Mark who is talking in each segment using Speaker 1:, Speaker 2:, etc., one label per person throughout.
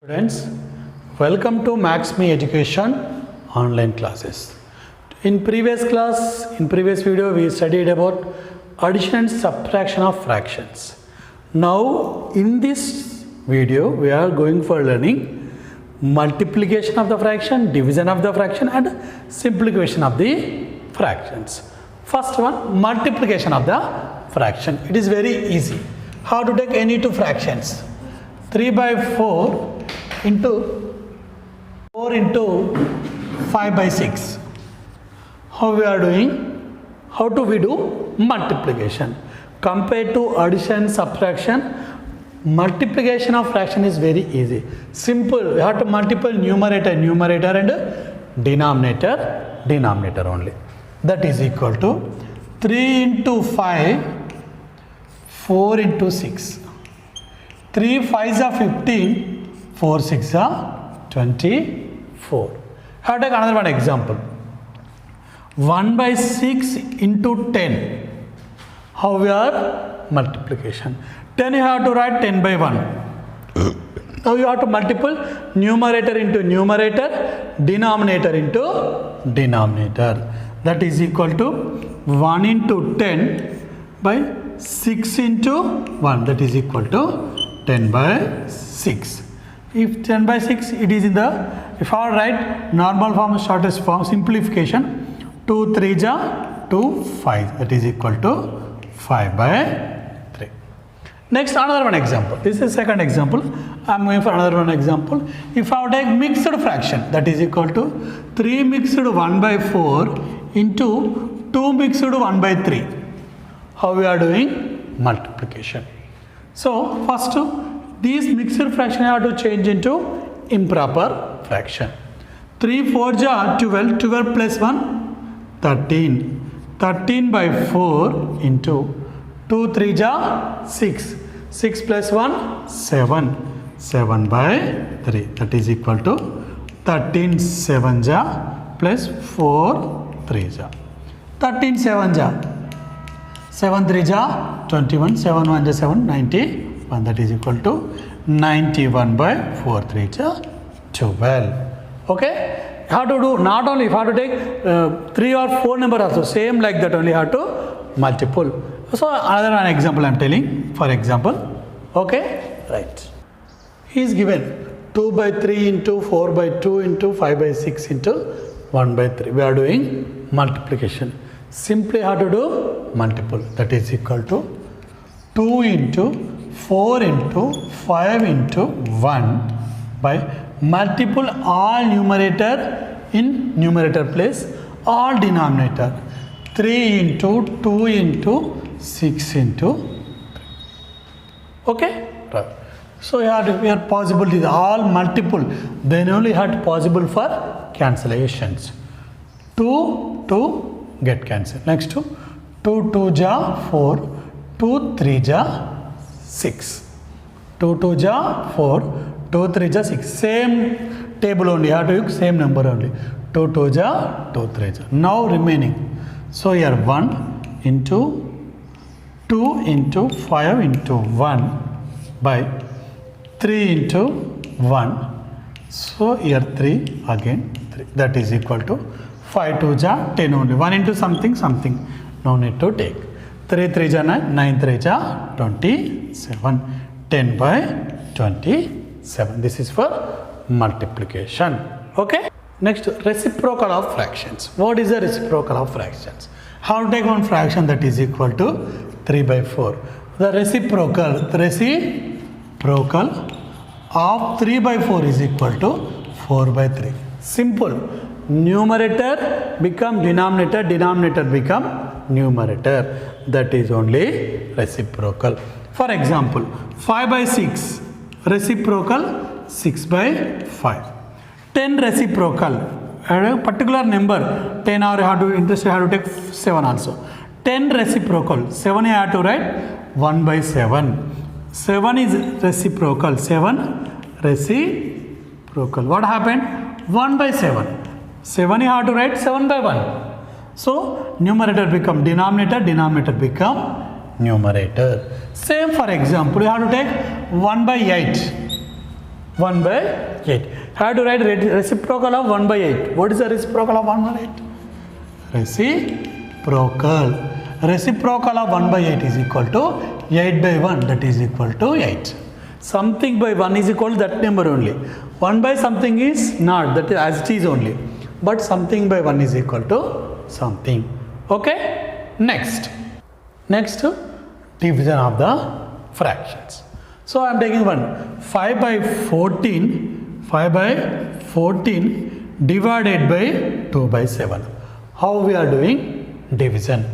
Speaker 1: Students, welcome to Max.Me Education online classes. In previous video, we studied about addition and subtraction of fractions. Now, in this video, we are going for learning multiplication of the fraction, division of the fraction, and simplification of the fractions. First one, multiplication of the fraction. It is very easy. How to take any two fractions? 3 by 4 into 4 into 5 by 6. How we are doing? How do we do multiplication? Compared to addition, subtraction, multiplication of fraction is very easy. Simple. We have to multiply numerator and denominator only. That is equal to 3 into 5, 4 into 6. 3 5s are 15. 4 6 are 24. Have take another one example. 1 by 6 into 10. How we are multiplication? 10 you have to write 10 by 1. Now you have to multiply numerator into numerator, denominator into denominator. That is equal to 1 into 10 by 6 into 1. That is equal to 10 by 6. If 10 by 6, it is in the, if I write normal form, shortest form, simplification, 2 3 ja 2 5, that is equal to 5 by 3. Next, another one example. This is second example. I am going for another one example. If I take mixed fraction, that is equal to 3 mixed 1 by 4 into 2 mixed 1 by 3. How we are doing multiplication? So, first, these mixed fraction I have to change into improper fraction. 3 4 ja 12, 12 plus 1, 13. 13 by 4 into 2 3 ja 6. 6 plus 1, 7. 7 by 3. That is equal to 13 7 ja plus 4 3 ja. 13 7 ja. 7 3 ja 21. 7 1 ja 7, 91. That is equal to 91 by 4 3 ja 12. Okay? How to do? Not only, if I have to take 3 or 4 number also, same like that only have to multiple. So another one example I am telling. For example, okay? Right. He is given 2 by 3 into 4 by 2 into 5 by 6 into 1 by 3. We are doing multiplication. Simply how to do multiple. That is equal to 2 into 4 into 5 into 1 by multiple all numerator in numerator place, all denominator. 3 into 2 into 6 into 3. Okay? Right. So we are possible is all multiple. Then only had possible for cancellations. 2 to get cancelled. Next to 2 2 ja 4, 2 3 ja 6. 2 2 ja 4, 2 3 ja 6. Same table only, have to use same number only. 2 2 ja 2 3 ja. Now remaining. So here 1 into 2 into 5 into 1 by 3 into 1. So here 3 again 3. That is equal to 5 2 ja 10 only. 1 into something. No need to take. 3 3 ja 9, 9 3 ja 27, 10 by 27. This is for multiplication. Okay. Next, reciprocal of fractions. What is the reciprocal of fractions? How to take one fraction that is equal to 3 by 4. The reciprocal of 3 by 4 is equal to 4 by 3. Simple. Numerator become denominator, denominator become numerator. That is only reciprocal. For example, 5 by 6 reciprocal 6 by 5. 10 reciprocal, a particular number 10 or have to take 7 also. 10 reciprocal, 7 you have to write 1 by 7. 7 is reciprocal, 7 reciprocal. What happened? 1 by 7. 7 you have to write 7 by 1. So numerator become denominator, denominator become numerator. Same for example, you have to take 1 by 8. 1 by 8. Have to write reciprocal of 1 by 8. What is the reciprocal of 1 by 8? Reciprocal of 1 by 8 is equal to 8 by 1, that is equal to 8. Something by 1 is equal to that number only. 1 by something is not, that is as it is only. But something by 1 is equal to something. Okay? Next, division of the fractions. So I am taking one 5 by 14 divided by 2 by 7. How we are doing division?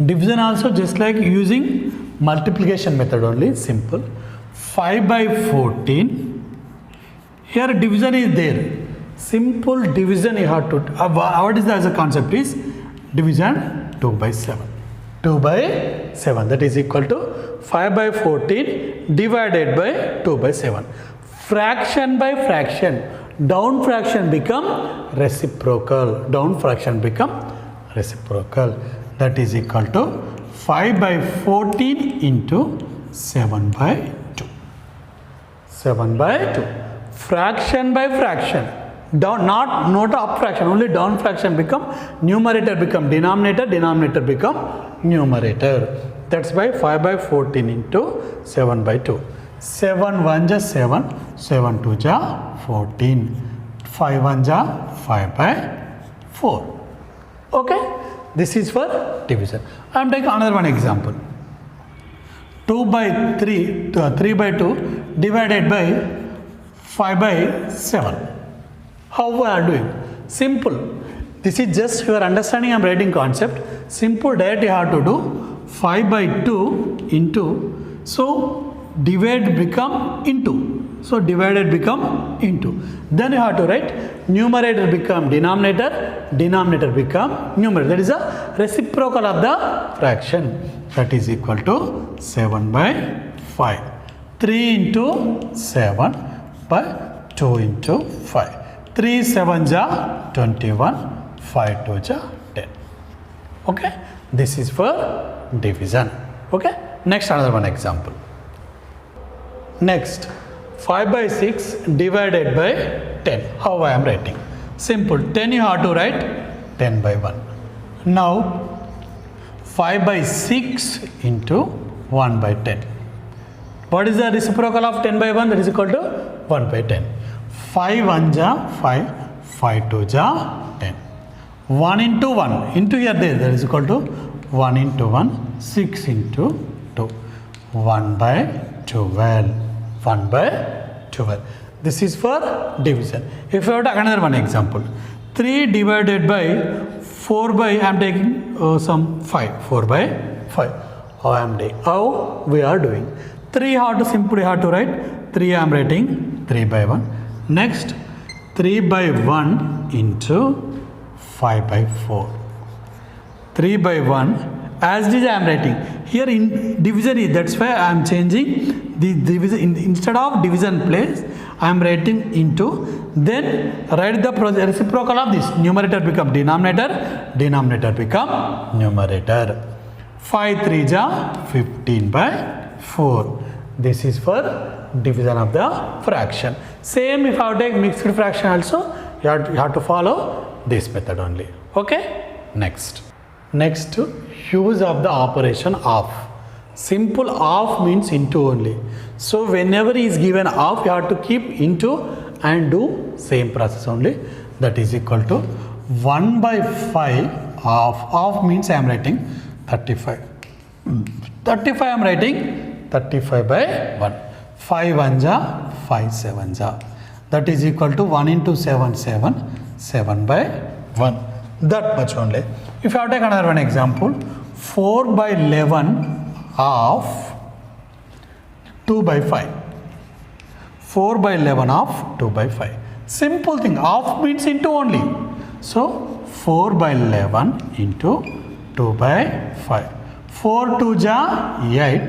Speaker 1: Division also just like using multiplication method only, simple. 5 by 14, here division is there. Simple division you have to, what is the as a concept is division 2 by 7. 2 by 7, that is equal to 5 by 14 divided by 2 by 7. Fraction by fraction, down fraction become reciprocal. That is equal to 5 by 14 into 7 by 2. 7 by 2. Fraction by fraction. Down, not up fraction, only down fraction become numerator become denominator, denominator become numerator. That's why 5 by 14 into 7 by 2. 7 1 ja 7, 7 2 ja 14, 5 1 ja 5 by 4. Okay, this is for division. I am taking another one example. 2 by 3, 3 by 2 divided by 5 by 7. How we are doing? Simple. This is just your understanding. I am writing concept. Simple. Direct you have to do 5 by 2 into. So divide become into. So divided become into. Then you have to write numerator become denominator. Denominator become numerator. That is a reciprocal of the fraction. That is equal to 7 by 5. 3 into 7 by 2 into 5. 3 7 ja 21, 5 2 ja 10. Okay, this is for division. Okay, next another one example. Next, 5 by 6 divided by 10. How I am writing? Simple. 10 you have to write 10 by 1. Now 5 by 6 into 1 by 10. What is the reciprocal of 10 by 1? That is equal to 1 by 10. 5 1 ja 5, 5 2 ja 10. 1 into 1, into here there, that is equal to 1 into 1, 6 into 2, 1 by 12. 1 by 12. This is for division. If you have another one example, 3 divided by 4 by, I am taking some 5, 4 by 5. How we are doing? 3 how to simply have to write, 3 I am writing 3 by 1. Next, 3 by 1 into 5 by 4. 3 by 1, as it is I am writing. Here in division is, that's why I am changing the division. Instead of division place, I am writing into. Then write the reciprocal of this. Numerator become denominator, denominator become numerator. 5 3 ja 15 by 4. This is for division of the fraction. Same if I take mixed fraction also, you have to follow this method only. Okay, next use of the operation of. Simple of means into only. So whenever is given of, you have to keep into and do same process only. That is equal to 1 by 5 of means I am writing 35. 35 I am writing 35 by 1. 5 1 ja 5 7 ja. That is equal to 1 into 7 7, 7 by 1. That much only. If I take another one example, 4 by 11 of 2 by 5. 4 by 11 of 2 by 5. Simple thing. Of means into only. So 4 by 11 into 2 by 5. 4 2 ja 8.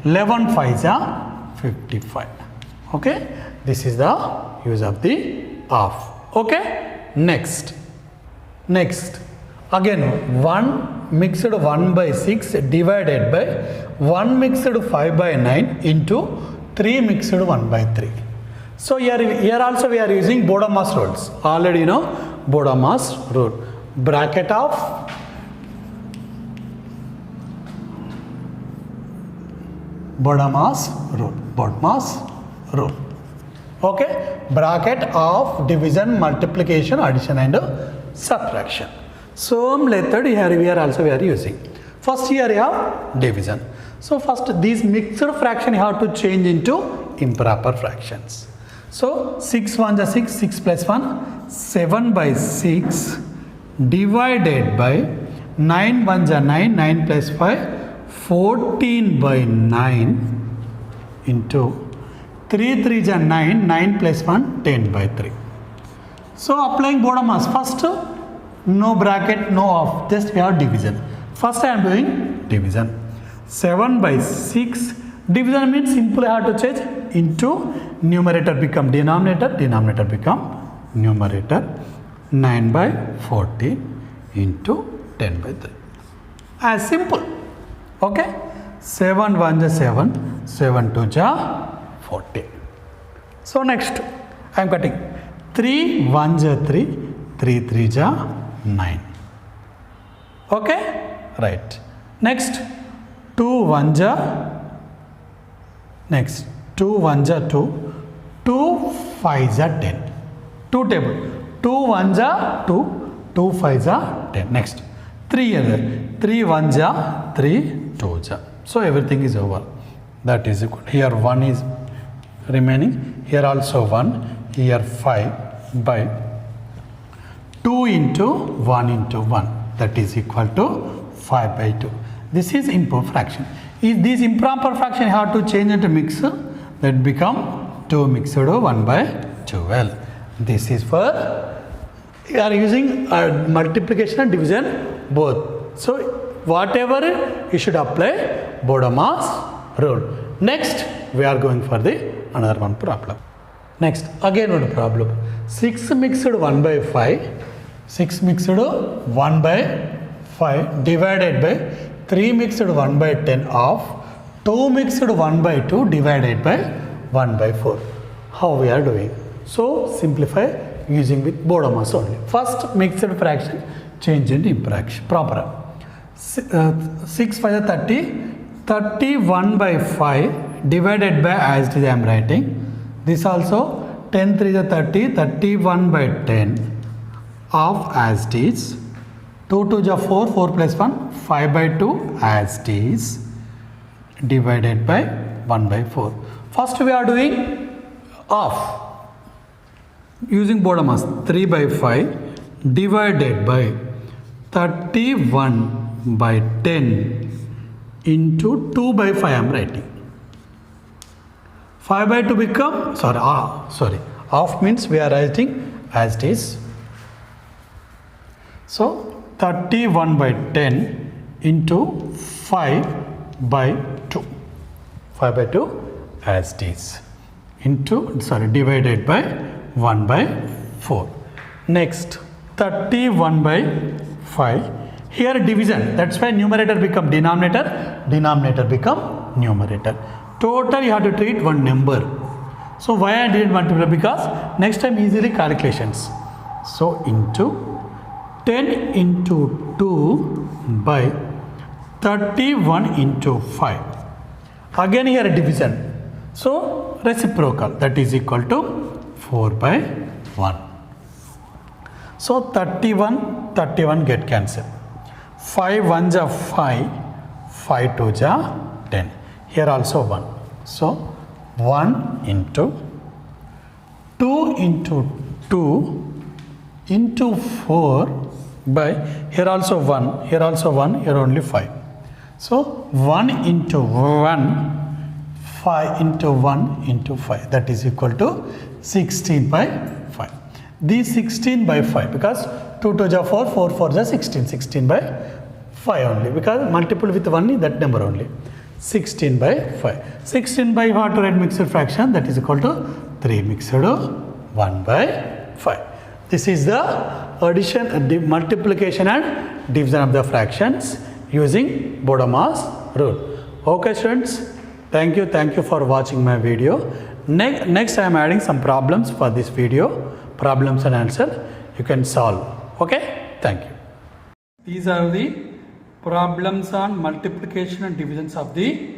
Speaker 1: 11 5 ja 55. Okay, this is the use of the of. Okay, next again 1 mixed 1 by 6 divided by 1 mixed 5 by 9 into 3 mixed 1 by 3. So here also we are using Bodemas rules. Already you know Bodemas rule. Bracket of Bodemas rule. Okay, bracket of division, multiplication, addition and subtraction. Same method here we are using. First here you have division. So first these mixed fraction you have to change into improper fractions. So 6 1 is 6, 6 plus 1, 7 by 6 divided by 9 1 is 9, 9 plus 5, 14 by 9 into 3 3 is 9, 9 plus 1, 10 by 3. So applying Bodemas, first no bracket, no off, just we have division. First I am doing division. 7 by 6, division means simply I have to change into numerator become denominator, denominator become numerator. 9 by 14 into 10 by 3. As simple. Okay. 7 1 is 7, 7 2 is 14. So next I am cutting 3 1 is 3, 3 3 is 9. Okay. Right. Next 2 1 is next 2 1 is 2, 2 5 is 10. 2 table. 2 1 is 2, 2 5 is 10. Next 3 is 3 1 is 3, 2 is. So everything is over. That is equal. Here 1 is remaining. Here also 1. Here 5 by 2 into 1 into 1. That is equal to 5 by 2. This is improper fraction. If this improper fraction you have to change into mixer, that become 2 mixed 1 by 12. This is for you are using multiplication and division both. So whatever you should apply Bodemas rule. Next we are going for the another one problem. Next again one problem. 6 mixed 1 by 5. 6 mixed 1 by 5 divided by 3 mixed 1 by 10 of 2 mixed 1 by 2 divided by 1 by 4. How we are doing? So simplify using with Bodemas only. First mixed fraction change into improper. Proper. 6 5 is 30. 31 by 5 divided by as it is I am writing. This also 10 3 is 30. 31 by 10 of as it is. 2 2 is 4. 4 plus 1. 5 by 2 as it is divided by 1 by 4. First we are doing off. Using Bodemas 3 by 5 divided by 31 by 10 into 2 by 5 I am writing. 5 by 2 become off means we are writing as it is. So 31 by 10 into 5 by 2. 5 by 2 as it is into divided by 1 by 4. Next 31 by 5. Here division, that's why numerator become denominator, denominator become numerator. Total you have to treat one number. So why I didn't multiply? Because next time easily calculations. So into 10 into 2 by 31 into 5. Again here division. So reciprocal, that is equal to 4 by 1. So 31 get cancelled. 5 1 is 5, 5 2 is 10. Here also 1. So 1 into 2 into 2 into 4 by here also 1, here also 1, here only 5. So 1 into 1, 5 into 1 into 5, that is equal to 16 by 5. This 16 by 5 because 2 2 is 4, 4 4 is 16, 16 by 5 only because multiple with 1 is that number only. 16 by 5. 16 by what to write mixed fraction, that is equal to 3 mixed 1 by 5. This is the addition, multiplication and division of the fractions using Bodemas rule. Okay students, thank you for watching my video. next I am adding some problems for this video, problems and answer you can solve. Okay, thank you. These are the problems on multiplication and divisions of the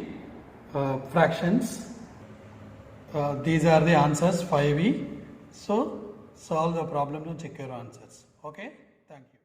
Speaker 1: fractions. These are the answers 5e. So solve the problem and check your answers. Okay, thank you.